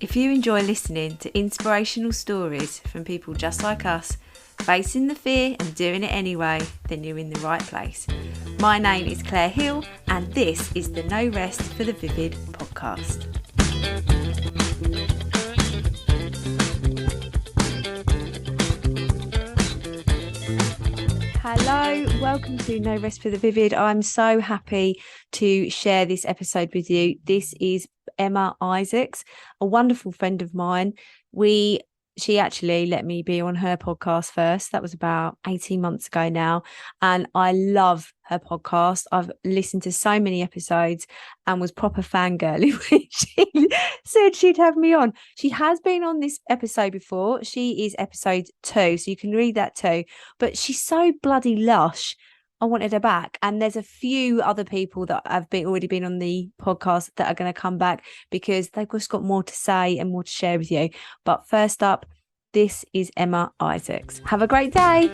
If you enjoy listening to inspirational stories from people just like us, facing the fear and doing it anyway, then you're in the right place. My name is Claire Hill, and this is the No Rest for the Vivid podcast. Hello, welcome to No Rest for the Vivid. I'm so happy to share this episode with you. This is Emma Isaacs, a wonderful friend of mine. She actually let me be on her podcast first. That was about 18 months ago now. And I love her podcast. I've listened to so many episodes and was proper fangirling when she said she'd have me on. She has been on this episode before. She is episode 2, so you can read that too. But she's so bloody lush. I wanted her back. And there's a few other people that have already been on the podcast that are going to come back because they've just got more to say and more to share with you. But first up, this is Emma Isaacs. Have a great day.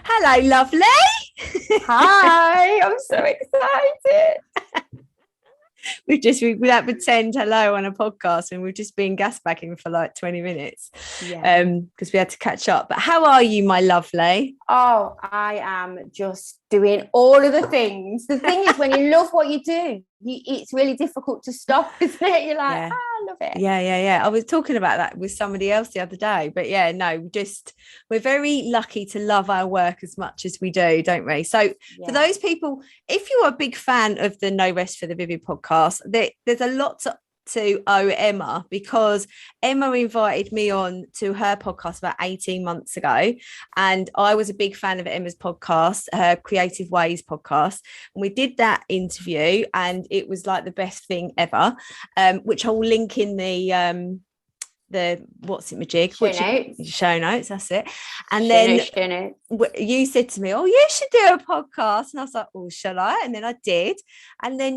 Hello, lovely. Hi, I'm so excited. We that pretend hello on a podcast, and we've just been gasbagging for like 20 minutes. Yeah. Because we had to catch up. But how are you, my lovely? Oh, I am just doing all of the things. The thing is, when you love what you do, it's really difficult to stop, isn't it? You're like, I love it. Yeah. I was talking about that with somebody else the other day. But yeah, no, we're very lucky to love our work as much as we do, don't we? So for those people, if you're a big fan of the No Rest for the Vivid podcast, there's a lot to owe Emma, because Emma invited me on to her podcast about 18 months ago, and I was a big fan of Emma's podcast, her Creative Ways podcast, and we did that interview and it was like the best thing ever, which I'll link in the what's it, majig? Show notes, that's it. And then you said to me, oh, you should do a podcast, and I was like, oh, shall I? And then I did, and then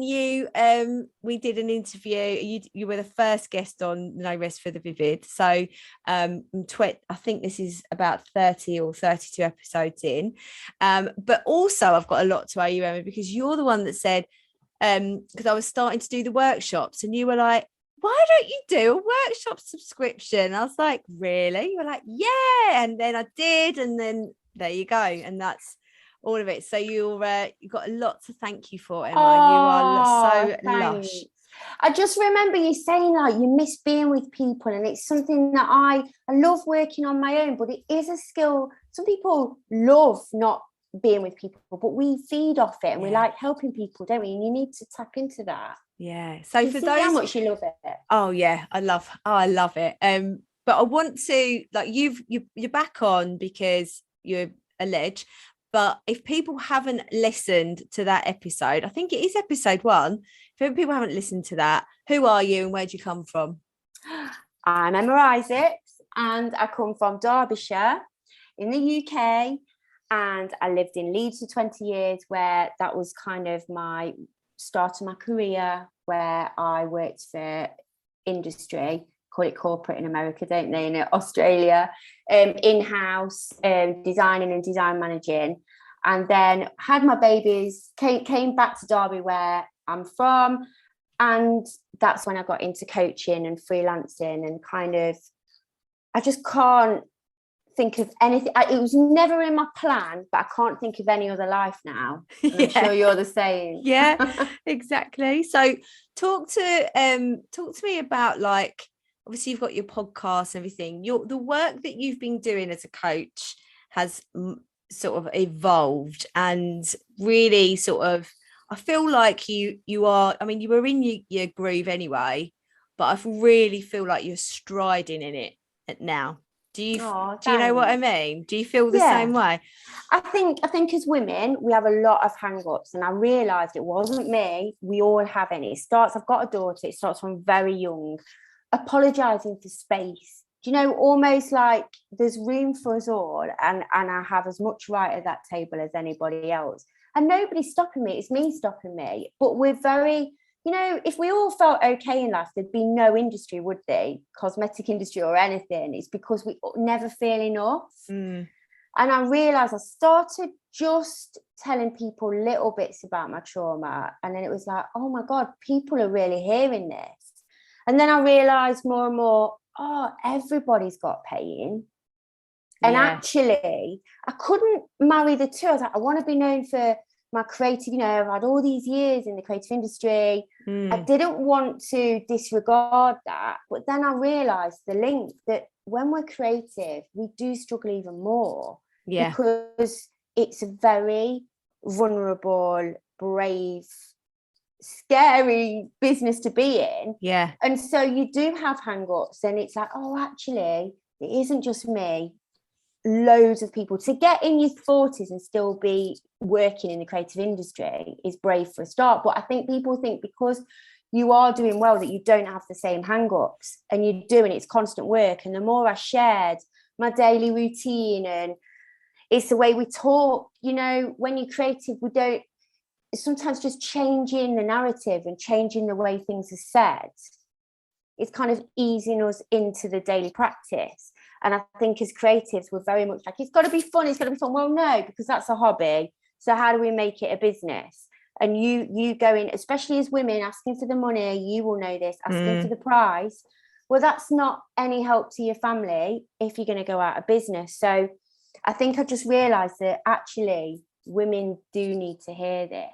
we did an interview. You were the first guest on No Rest for the Vivid, so I think this is about 30 or 32 episodes in, but also I've got a lot to owe you, Emma, because you're the one that said, because I was starting to do the workshops, and you were like, why don't you do a workshop subscription? I was like, really? You were like, yeah. And then I did, and then there you go. And that's all of it. So you've got a lot to thank you for, Emma. You are so lush. I just remember you saying like you miss being with people, and it's something that I love working on my own, but it is a skill. Some people love not being with people, but we feed off it, and we like helping people, don't we? And you need to tap into that. Yeah. So for those, how much you love it. Oh yeah, I love it. But I want to, like, you're back on because you're a ledge. But if people haven't listened to that episode, I think it is episode 1. If people haven't listened to that, who are you and where do you come from? I'm Emma Isaacs, and I come from Derbyshire in the UK, and I lived in Leeds for 20 years, where that was kind of my start of my career, where I worked for industry, call it corporate in America, don't they, in Australia, in-house, designing and design managing, and then had my babies, came back to Derby, where I'm from, and that's when I got into coaching and freelancing, and kind of, I just can't think of anything. It was never in my plan, but I can't think of any other life now. I'm sure you're the same. Yeah, exactly. So talk to me about, like, obviously you've got your podcast and everything. The work that you've been doing as a coach has sort of evolved, and really sort of, I feel like you are, I mean, you were in your groove anyway, but I really feel like you're striding in it now. Do you know what I mean? Do you feel the same way? I think as women, we have a lot of hang-ups, and I realised it wasn't me. We all have it. I've got a daughter, it starts from very young. Apologising for space. Do you know, almost like there's room for us all, and I have as much right at that table as anybody else. And nobody's stopping me. It's me stopping me. But we're very, you know, if we all felt okay in life, there'd be no industry, would there? Cosmetic industry or anything. It's because we never feel enough. And I realised I started just telling people little bits about my trauma. And then it was like, oh my God, people are really hearing this. And then I realized more and more, everybody's got pain. And actually, I couldn't marry the two. I was like, I want to be known for my creative, I've had all these years in the creative industry. I didn't want to disregard that. But then I realized the link that when we're creative, we do struggle even more. Yeah. Because it's a very vulnerable, brave, scary business to be in. Yeah. And so you do have hang-ups, and it's like, actually, it isn't just me. Loads of people. To get in your 40s and still be working in the creative industry is brave for a start. But I think people think because you are doing well that you don't have the same hang-ups, and you're doing it's constant work. And the more I shared my daily routine, and it's the way we talk, when you're creative, we don't, sometimes just changing the narrative and changing the way things are said, it's kind of easing us into the daily practice. And I think as creatives, we're very much like, it's got to be fun. Well, no, because that's a hobby. So how do we make it a business? And you go in, especially as women, asking for the money, you will know this, asking for the price. Well, that's not any help to your family if you're going to go out of business. So I think I just realised that actually women do need to hear this.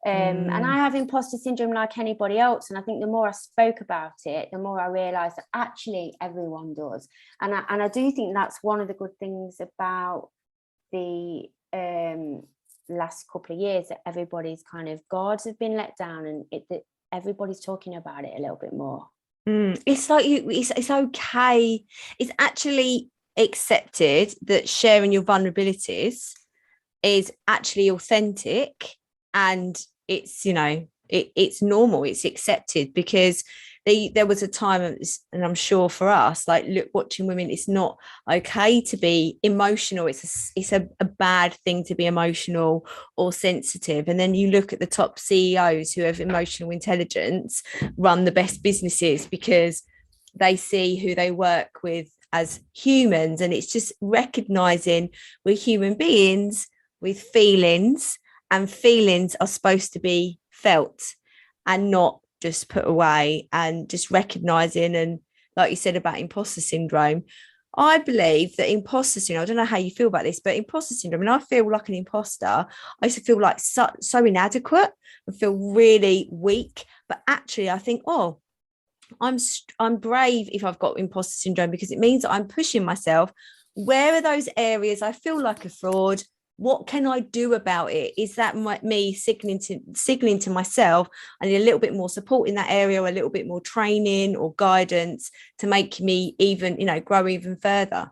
And I have imposter syndrome like anybody else. And I think the more I spoke about it, the more I realised that actually everyone does. And I do think that's one of the good things about the last couple of years, that everybody's kind of guards have been let down, and that everybody's talking about it a little bit more. It's like it's okay. It's actually accepted that sharing your vulnerabilities is actually authentic, and it's it's normal, it's accepted, because there was a time, and I'm sure for us, like, look, watching women, it's not okay to be emotional. It's a bad thing to be emotional or sensitive. And then you look at the top CEOs who have emotional intelligence run the best businesses, because they see who they work with as humans. And it's just recognizing we're human beings with feelings, and feelings are supposed to be felt and not just put away, and just recognizing. And like you said about imposter syndrome, I believe that imposter syndrome, I don't know how you feel about this, but imposter syndrome, and I feel like an imposter, I used to feel like so inadequate and feel really weak. But actually I think, I'm brave if I've got imposter syndrome, because it means that I'm pushing myself. Where are those areas I feel like a fraud? What can I do about it? Is that me signaling to myself I need a little bit more support in that area, or a little bit more training or guidance to make me even, grow even further?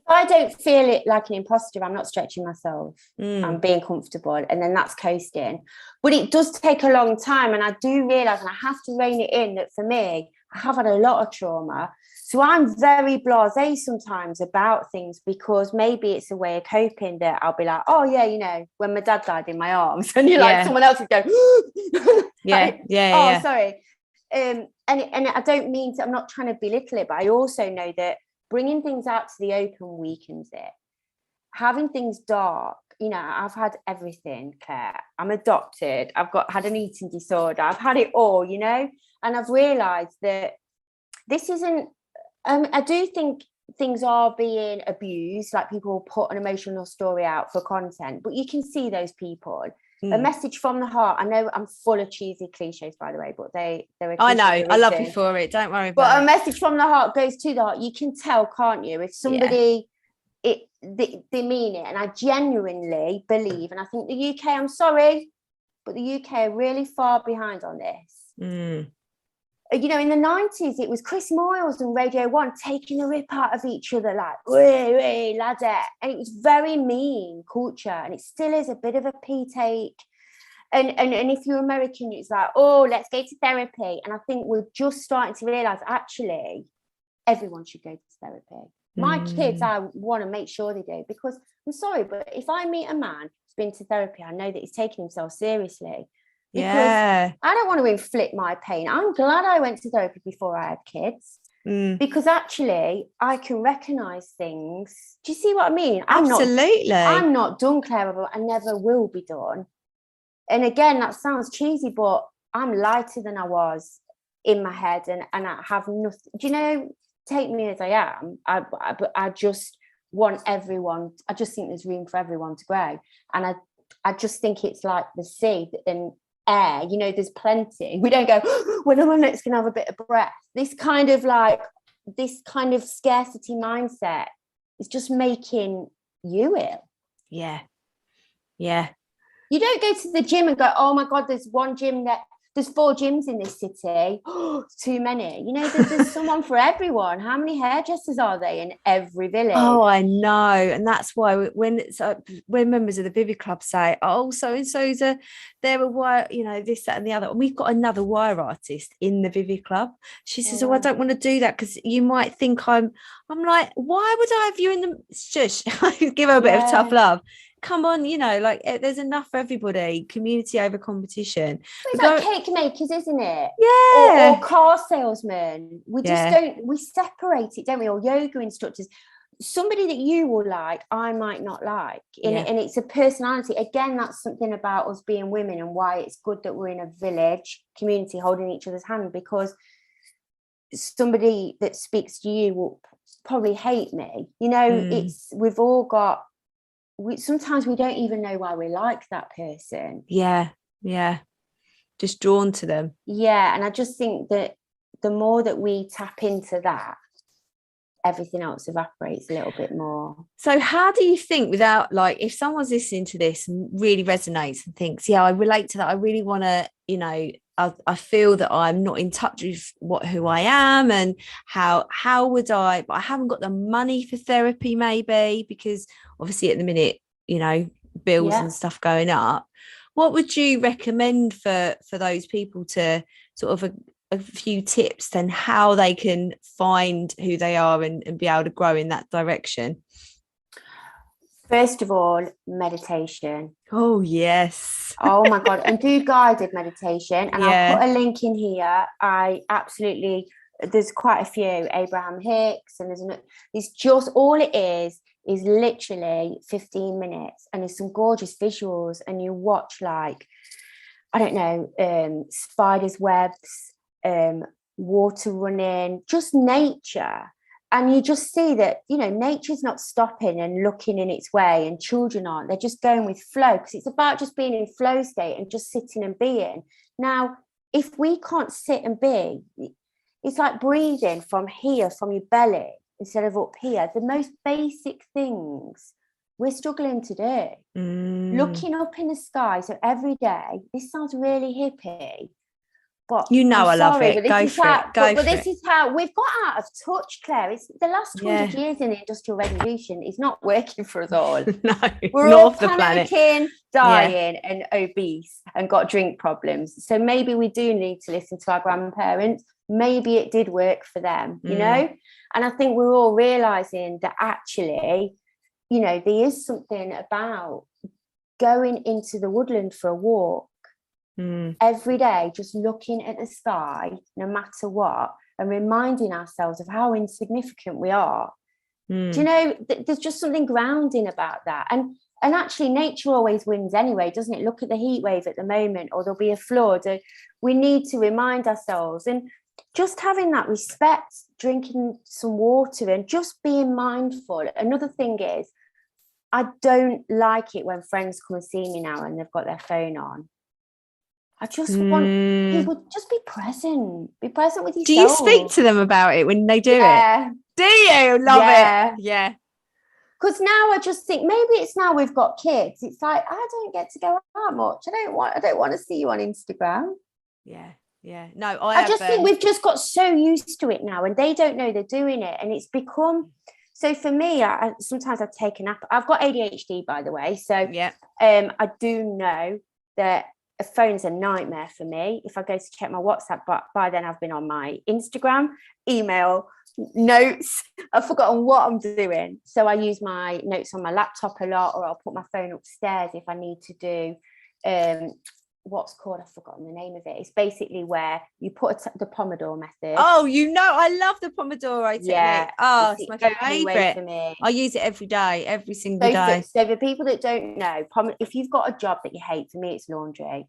I don't feel it like an imposter. I'm not stretching myself. I'm being comfortable, and then that's coasting. But it does take a long time, and I do realise, and I have to rein it in, that for me, I have had a lot of trauma. So I'm very blasé sometimes about things, because maybe it's a way of coping, that I'll be like, when my dad died in my arms, and like someone else would go, sorry. And I don't mean to, I'm not trying to belittle it, but I also know that bringing things out to the open weakens it. Having things dark, I've had everything, Claire. I'm adopted. I've had an eating disorder. I've had it all, and I've realised that this isn't, I do think things are being abused, like people put an emotional story out for content, but you can see those people. A message from the heart. I know I'm full of cheesy cliches, by the way, but they're I know, I love you for it, don't worry about it. But a message from the heart goes to the heart. You can tell, can't you, if somebody they mean it. And I genuinely believe, and I think the UK, I'm sorry, but the UK are really far behind on this. In the 90s, it was Chris Moyles and Radio 1 taking the rip out of each other, like, wee, ladette. And it was very mean culture, and it still is a bit of a pee take. And if you're American, it's like, let's go to therapy. And I think we're just starting to realise, actually, everyone should go to therapy. My kids, I want to make sure they do, because I'm sorry, but if I meet a man who's been to therapy, I know that he's taking himself seriously. Because I don't want to inflict my pain. I'm glad I went to therapy before I had kids, because actually I can recognise things. Do you see what I mean? Absolutely. I'm not done, Claire. I never will be done. And again, that sounds cheesy, but I'm lighter than I was in my head, and I have nothing. Do you know, take me as I am. I just want everyone. I just think there's room for everyone to grow, and I just think it's like the sea and air. You know, there's plenty. We don't go, when am I next going to have a bit of breath? This kind of scarcity mindset is just making you ill. Yeah. You don't go to the gym and go, oh my God, there's one gym there's 4 gyms in this city. Too many. You know, there's someone for everyone. How many hairdressers are they in every village? Oh, I know. And that's why when members of the Vivid Club say, oh, so-and-so's they're a wire, you know, this, that, and the other. And we've got another wire artist in the Vivid Club. She says, oh, I don't want to do that because you might think I'm like, why would I have you in the shush? Give her a bit of tough love. Come on, you know, like there's enough for everybody. Community over competition. It's like cake makers, isn't it? Yeah. Or car salesmen. We just don't, we separate it, don't we? Or yoga instructors. Somebody that you will like, I might not like. And it's a personality. Again, that's something about us being women and why it's good that we're in a village community holding each other's hand, because somebody that speaks to you will probably hate me. You know, we've all got, sometimes we don't even know why we like that person. Yeah Just drawn to them. And I just think that the more that we tap into that, everything else evaporates a little bit more. So how do you think, without, like, if someone's listening to this and really resonates and thinks, yeah, I relate to that, I really want to, you know, I feel that I'm not in touch with who I am, and how would I, but I haven't got the money for therapy maybe, because obviously at the minute, you know, bills and stuff going up. What would you recommend for those people, to sort of a few tips then how they can find who they are and be able to grow in that direction? First of all, meditation. Oh, yes. Oh, my God. And do guided meditation. And I'll put a link in here. There's quite a few. Abraham Hicks. And it's just, all it is literally 15 minutes. And there's some gorgeous visuals. And you watch, like, I don't know, spiders' webs, water running, just nature. And you just see that, you know, nature's not stopping and looking in its way, and children aren't. They're just going with flow, because it's about just being in flow state and just sitting and being. Now, if we can't sit and be, it's like breathing from here, from your belly, instead of up here. The most basic things we're struggling to do. Looking up in the sky. So every day, this sounds really hippie, but you know, I love it. Go for it. But this is how we've got out of touch, Claire. It's the last 100 years in the Industrial Revolution is not working for us all. No, we're all panicking, dying, and obese, and got drink problems. So maybe we do need to listen to our grandparents. Maybe it did work for them, you know. And I think we're all realizing that actually, you know, there is something about going into the woodland for a walk every day, just looking at the sky, no matter what, and reminding ourselves of how insignificant we are. Do you know, there's just something grounding about that. And actually, nature always wins anyway, doesn't it? Look at the heat wave at the moment, or there'll be a flood. We need to remind ourselves, and just having that respect, drinking some water, and just being mindful. Another thing is, I don't like it when friends come and see me now and they've got their phone on. I just want people to just be present with yourself. Do you speak to them about it when they do it? Do you? Love it. Yeah. Because now I just think, maybe it's now we've got kids. It's like, I don't get to go out much. I don't want to see you on Instagram. Yeah. No, I just think we've just got so used to it now, and they don't know they're doing it. And it's become, so for me, sometimes I take a nap. I've got ADHD, by the way. So I do know that a phone's a nightmare for me. If I go to check my WhatsApp, but by then I've been on my Instagram, email, notes. I've forgotten what I'm doing. So I use my notes on my laptop a lot, or I'll put my phone upstairs if I need to do what's called, I've forgotten the name of it. It's basically where you put the Pomodoro method. Oh, you know, I love the Pomodoro technique. Yeah. Oh, it's my favorite for me. I use it every day, every single day. So for people that don't know, if you've got a job that you hate, for me it's laundry.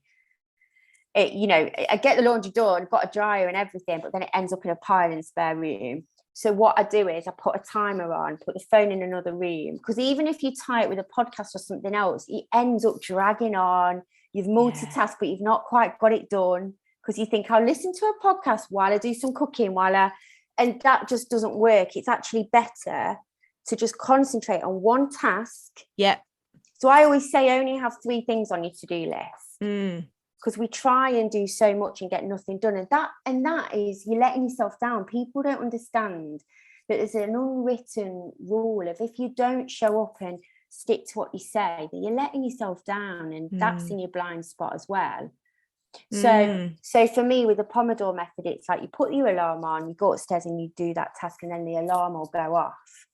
I get the laundry done, got a dryer and everything, but then it ends up in a pile in the spare room. So what I do is I put a timer on, put the phone in another room, because even if you tie it with a podcast or something else, it ends up dragging on. You've multitasked, but you've not quite got it done, because you think, I'll listen to a podcast while I do some cooking, and that just doesn't work. It's actually better to just concentrate on one task. Yeah. So I always say only have 3 things on your to-do list. Because we try and do so much and get nothing done. And that is, you're letting yourself down. People don't understand that there's an unwritten rule of, if you don't show up and stick to what you say, that you're letting yourself down, and that's in your blind spot as well. So for me, with the Pomodoro method, it's like you put your alarm on, you go upstairs and you do that task, and then the alarm will go off.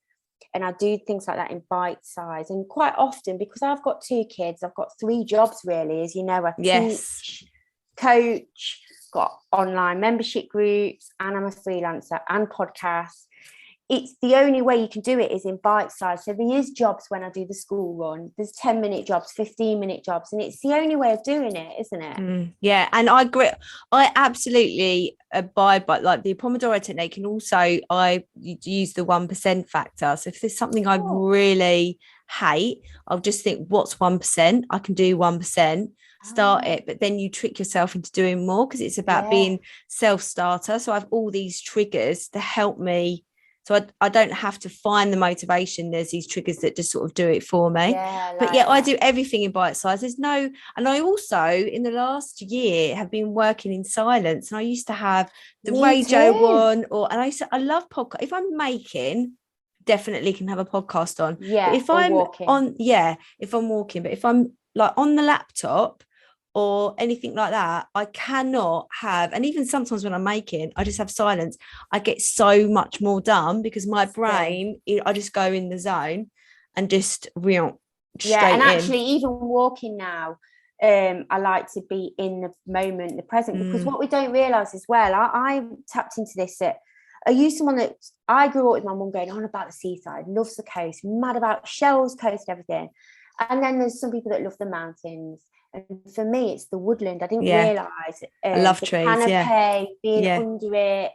And I do things like that in bite size. And quite often, because I've got 2 kids, I've got 3 jobs really, as you know. I teach, coach, got online membership groups, and I'm a freelancer and podcast. It's the only way you can do it is in bite size. So there is jobs when I do the school run. There's 10-minute jobs, 15-minute jobs, and it's the only way of doing it, isn't it? Yeah, and I agree. I absolutely abide by, like, the Pomodoro technique, and also I use the 1% factor. So if there's something I really hate, I'll just think, what's 1%? I can do 1%. Start it, but then you trick yourself into doing more, because it's about being self-starter. So I have all these triggers to help me. So I don't have to find the motivation. There's these triggers that just sort of do it for me. I do everything in bite size. And I also, in the last year, have been working in silence. And I used to have the radio on, I love podcast. If I'm making, definitely can have a podcast on. But if I'm walking. If I'm walking, but if I'm like on the laptop or anything like that, I cannot have, and even sometimes when I'm making, I just have silence. I get so much more done, because my brain, I just go in the zone and just straight in. Actually, even walking now, I like to be in the moment, the present, because what we don't realise as well, I tapped into this. Are you someone that, I grew up with my mum going on about the seaside, loves the coast, mad about Shells Coast, everything. And then there's some people that love the mountains. And for me, it's the woodland. I didn't realise. I love trees. Canopy, being under it.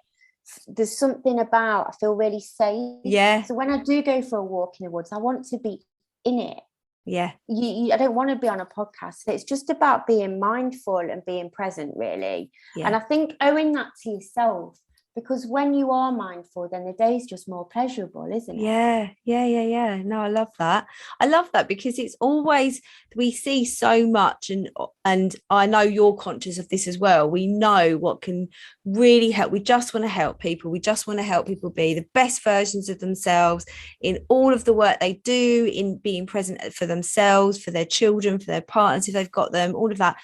There's something about, I feel really safe. Yeah. So when I do go for a walk in the woods, I want to be in it. Yeah. I don't want to be on a podcast. So it's just about being mindful and being present, really. Yeah. And I think owing that to yourself, because when you are mindful, then the day is just more pleasurable, isn't it? Yeah. No, I love that because it's always, we see so much, and I know you're conscious of this as well. We know what can really help. We just want to help people. We just want to help people be the best versions of themselves in all of the work they do, in being present for themselves, for their children, for their partners, if they've got them, all of that.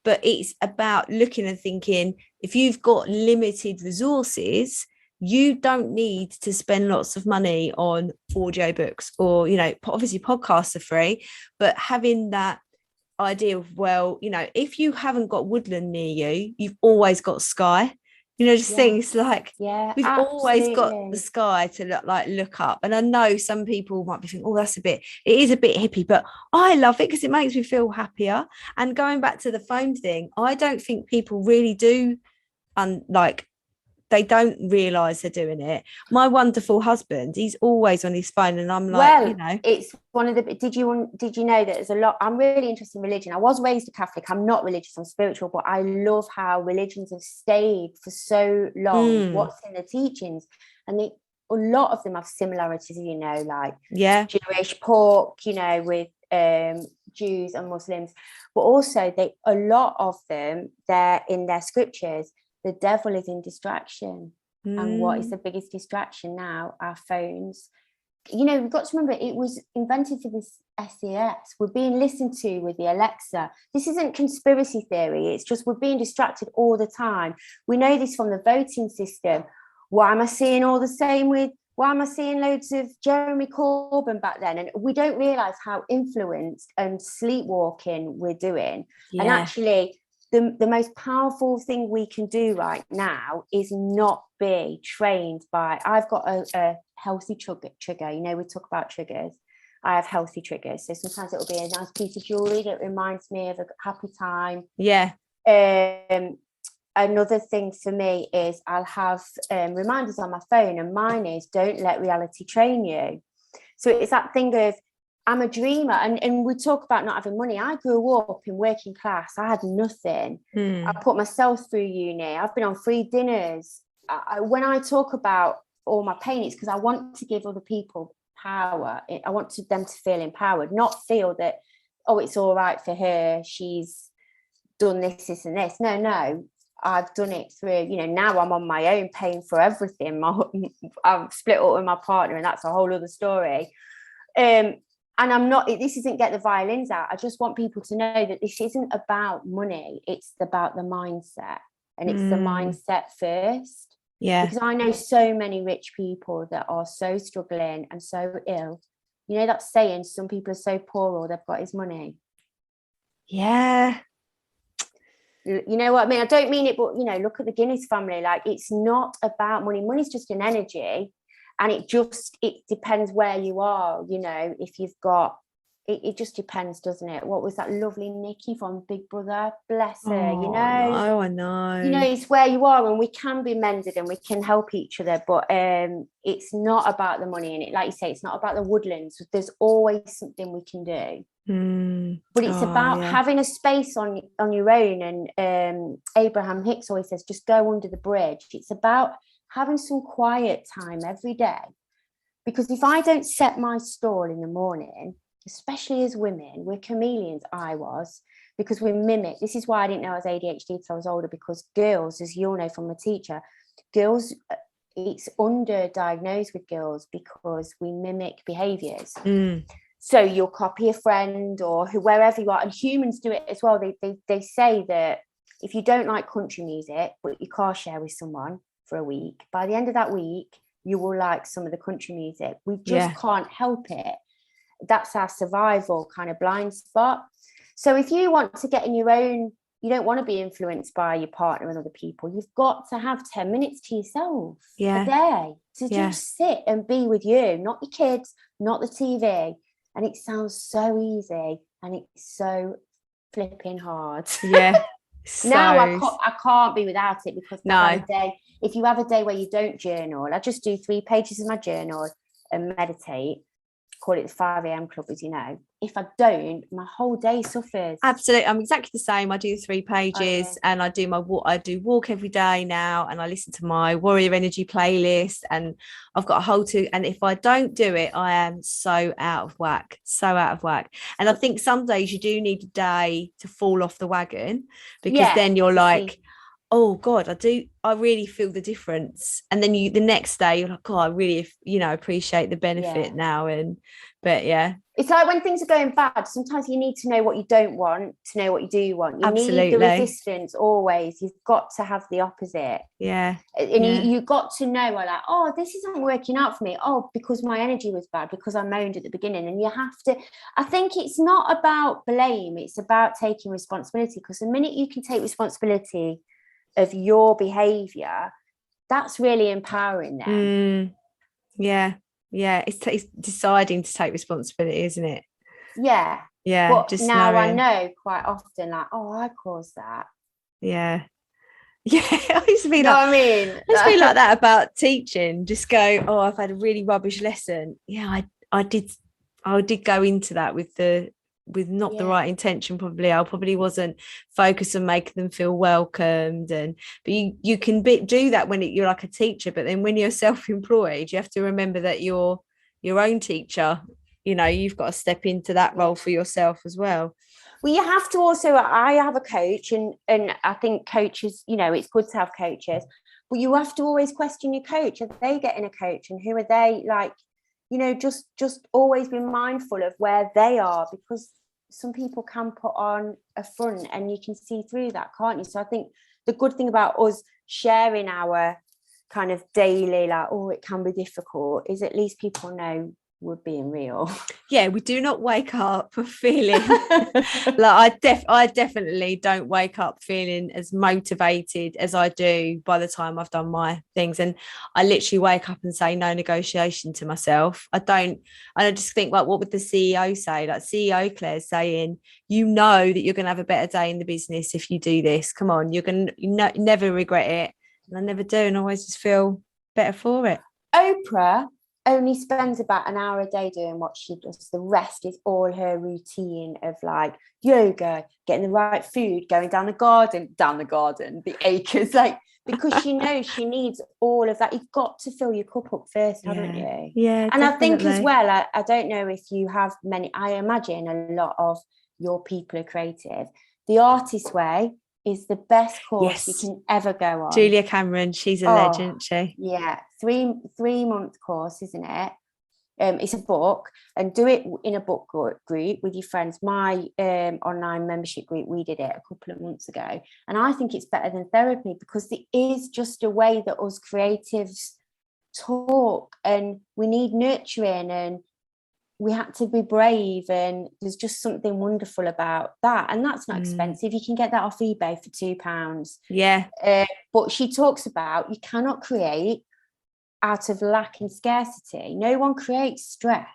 But it's about looking and thinking, if you've got limited resources, you don't need to spend lots of money on audio books, or, obviously podcasts are free, but having that idea of, well, if you haven't got woodland near you, you've always got sky. Things like, we've always got the sky to look up. And I know some people might be thinking, oh, it is a bit hippie, but I love it because it makes me feel happier. And going back to the phone thing, I don't think people really do, they don't realize they're doing it. My wonderful husband, he's always on his phone, and I'm like, it's one of the, did you know that there's a lot, I'm really interested in religion. I was raised a Catholic. I'm not religious, I'm spiritual, but I love how religions have stayed for so long, what's in the teachings, and a lot of them have similarities, Jewish pork, with Jews and Muslims, but also a lot of them, they're in their scriptures. The devil is in distraction. And what is the biggest distraction now? Our phones. We've got to remember, it was invented for this SES. We're being listened to with the Alexa. This isn't conspiracy theory. It's just we're being distracted all the time. We know this from the voting system. Why am I seeing loads of Jeremy Corbyn back then? And we don't realise how influenced and sleepwalking we're doing. Yeah. And actually, the most powerful thing we can do right now is not be trained by, I've got a healthy trigger. We talk about triggers. I have healthy triggers. So sometimes it'll be a nice piece of jewelry that reminds me of a happy time. Yeah. Another thing for me is I'll have reminders on my phone, and mine is don't let reality train you. So it's that thing of, I'm a dreamer, and we talk about not having money. I grew up in working class. I had nothing. I put myself through uni. I've been on free dinners. When I talk about all my pain, it's because I want to give other people power. I want them to feel empowered, not feel that, oh, it's all right for her, she's done this and this. No, I've done it through, now I'm on my own, paying for everything. I've split up with my partner, and that's a whole other story. And I'm not, this isn't get the violins out. I just want people to know that this isn't about money. It's about the mindset, and it's the mindset first. Yeah. Because I know so many rich people that are so struggling and so ill. That saying, some people are so poor, all they've got is money. Yeah. You know what I mean? I don't mean it, but, look at the Guinness family. Like, it's not about money. Money's just an energy. And it depends where you are, if you've got, it just depends, doesn't it? What was that lovely Nikki from Big Brother? Bless her, Oh, I know. It's where you are, and we can be mended and we can help each other. But it's not about the money. And like you say, it's not about the woodlands. There's always something we can do. But it's about having a space on your own. And Abraham Hicks always says, just go under the bridge. It's about having some quiet time every day, because if I don't set my stall in the morning, especially as women, we're chameleons. I was, because we mimic. This is why I didn't know I was ADHD until I was older, because girls, as you'll know from a teacher, girls, it's underdiagnosed with girls because we mimic behaviors. So you'll copy a friend or wherever you are, and humans do it as well. They say that if you don't like country music, but you car share with someone for a week, by the end of that week you will like some of the country music. We just can't help it. That's our survival kind of blind spot. So if you want to get in your own, you don't want to be influenced by your partner and other people, you've got to have 10 minutes to yourself a day to just sit and be with you, not your kids, not the TV. And it sounds so easy, and it's so flipping hard. So now I can't be without it, because if you have a day where you don't journal, I just do 3 pages of my journal and meditate, call it the 5 a.m. club, as you know. If I don't, my whole day suffers. Absolutely. I'm exactly the same. I do 3 pages and I do walk every day now, and I listen to my Warrior Energy playlist, and I've got a whole and if I don't do it, I am so out of whack. And I think some days you do need a day to fall off the wagon, because then you're like, oh God, I really feel the difference. And then the next day you're like, oh, I really, appreciate the benefit now. But it's like when things are going bad, sometimes you need to know what you don't want to know what you do want. You Absolutely. need the resistance always. You've got to have the opposite. And you got to know, like, oh, this isn't working out for me. Oh, because my energy was bad, because I moaned at the beginning. And you have to, I think it's not about blame. It's about taking responsibility, because the minute you can take responsibility of your behavior, that's really empowering them. It's deciding to take responsibility, isn't it? But just now knowing. I know quite often, like, oh, I caused that. I used to be I mean, I used to be like that about teaching. Just go, oh, I've had a really rubbish lesson. I did go into that with not the right intention. I probably wasn't focused on making them feel welcomed, but you can do that when you're like a teacher, but then when you're self-employed, you have to remember that you're your own teacher. You've got to step into that role for yourself as well. Well, you have to also, I have a coach, and I think coaches, it's good to have coaches, but you have to always question your coach. Are they getting a coach, and who are they? Like, just always be mindful of where they are, because some people can put on a front and you can see through that, can't you? So I think the good thing about us sharing our kind of daily, like, oh, it can be difficult, is at least people know we're being real. Yeah, we do not wake up feeling like I definitely don't wake up feeling as motivated as I do by the time I've done my things. And I literally wake up and say no negotiation to myself. I just think, like, what would the CEO say? Like, CEO Claire's saying, you know that you're going to have a better day in the business if you do this. Come on, never regret it. And I never do, and I always just feel better for it. Oprah only spends about an hour a day doing what she does. The rest is all her routine of like yoga, getting the right food, going down the garden, the acres, like, because she knows she needs all of that. You've got to fill your cup up first, haven't you? Yeah. And definitely. I think as well, I don't know if you have many, I imagine a lot of your people are creative. The Artist Way is the best course you can ever go on. Julia Cameron, she's a legend, she. Yeah, 3-month course, isn't it? It's a book, and do it in a book group with your friends. My online membership group, we did it a couple of months ago, and I think it's better than therapy because it is just a way that us creatives talk, and we need nurturing, and we had to be brave, and there's just something wonderful about that. And that's not expensive. You can get that off eBay for £2. Yeah. But she talks about you cannot create out of lack and scarcity. No one creates stress.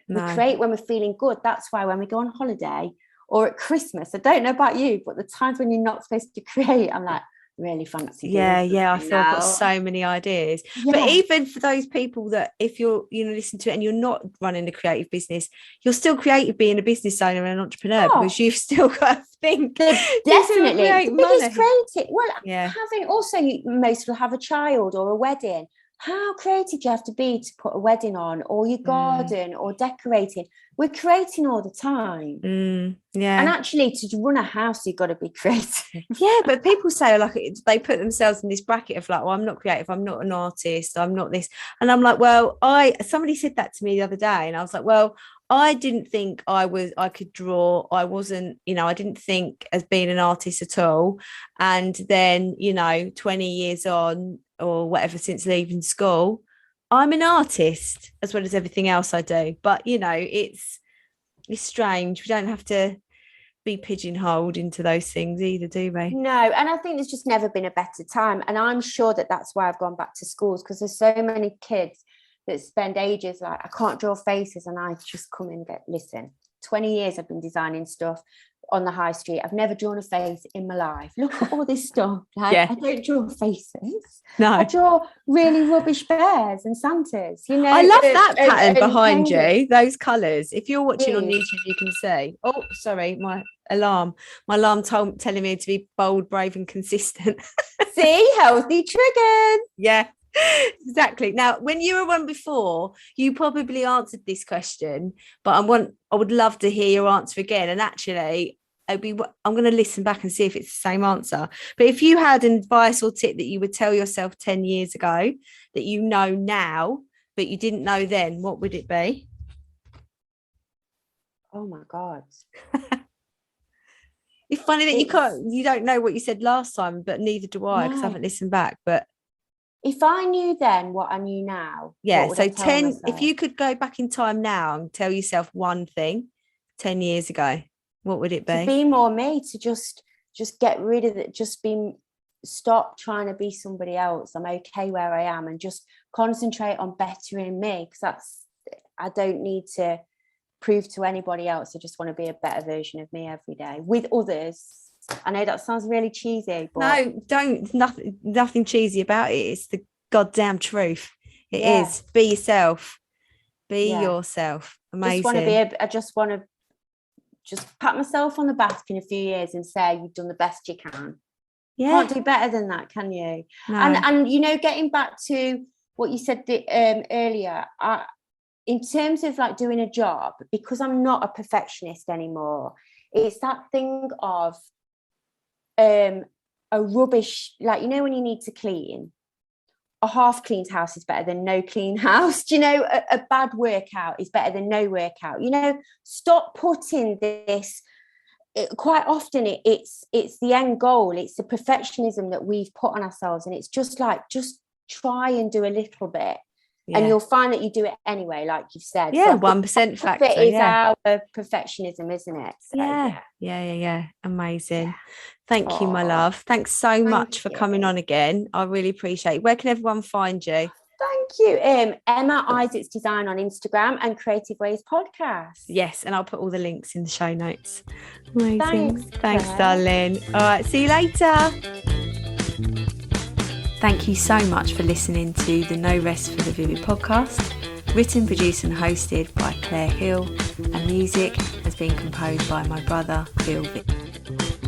No. We create when we're feeling good. That's why when we go on holiday or at Christmas, I don't know about you, but the times when you're not supposed to create, I'm like, really fancy. I feel I've got so many ideas. But even for those people that if you're listen to it and you're not running a creative business, you're still creative being a business owner and an entrepreneur because you've still got to think definitely the biggest creative. Well, having also most will have a child or a wedding. How creative do you have to be to put a wedding on, or your garden, or decorating? We're creating all the time. And actually, to run a house, you've got to be creative. Yeah, but people say, like, they put themselves in this bracket of like, well, I'm not creative, I'm not an artist, I'm not this. And I'm like, well, somebody said that to me the other day, and I was like, well, I didn't think I could draw. I wasn't, I didn't think as being an artist at all. And then, 20 years on or whatever, since leaving school, I'm an artist as well as everything else I do. But, it's strange. We don't have to be pigeonholed into those things either, do we? No, and I think there's just never been a better time. And I'm sure that's why I've gone back to schools, because there's so many kids that spend ages like, I can't draw faces, and I just come and listen, 20 years I've been designing stuff on the high street. I've never drawn a face in my life. Look at all this stuff. Like, I don't draw faces. No, I draw really rubbish bears and Santas. I love that pattern behind you, those colours. If you're watching on YouTube, you can see. Oh, sorry, my alarm telling me to be bold, brave and consistent. See, healthy triggers. Yeah. Exactly. Now, when you were on before, you probably answered this question, but I would love to hear your answer again. And actually, I'm going to listen back and see if it's the same answer. But if you had an advice or tip that you would tell yourself 10 years ago that you know now, but you didn't know then, what would it be? Oh my God. It's funny that you don't know what you said last time, but neither do I, because I haven't listened back. But if I knew then what I knew now, so 10, if you could go back in time now and tell yourself one thing 10 years ago, what would it be? To be more me, to just get rid of it, stop trying to be somebody else. I'm okay where I am, and just concentrate on bettering me, because I don't need to prove to anybody else. I just want to be a better version of me every day with others. I know that sounds really cheesy, but no, don't. Nothing cheesy about it. It's the goddamn truth. It is. Be yourself. Be yourself. Amazing. I just want to just pat myself on the back in a few years and say you've done the best you can. Yeah. Can't do better than that, can you? No. And getting back to what you said earlier, in terms of like doing a job, because I'm not a perfectionist anymore, it's that thing of a rubbish, like, when you need to clean, a half cleaned house is better than no clean house. A bad workout is better than no workout. Stop putting this. Quite often it's the end goal. It's the perfectionism that we've put on ourselves, and it's just try and do a little bit. And you'll find that you do it anyway, like you've said. Yeah, 1% factor. It is our perfectionism, isn't it? So, yeah. Amazing. Thank you, my love. Thanks so much for coming on again. I really appreciate it. Where can everyone find you? Thank you. Emma Isaac's Design on Instagram and Creative Ways Podcast. Yes, and I'll put all the links in the show notes. Amazing. Thanks, darling. All right, see you later. Thank you so much for listening to the No Rest for the Vivid podcast. Written, produced and hosted by Claire Hill, and music has been composed by my brother, Phil Vick.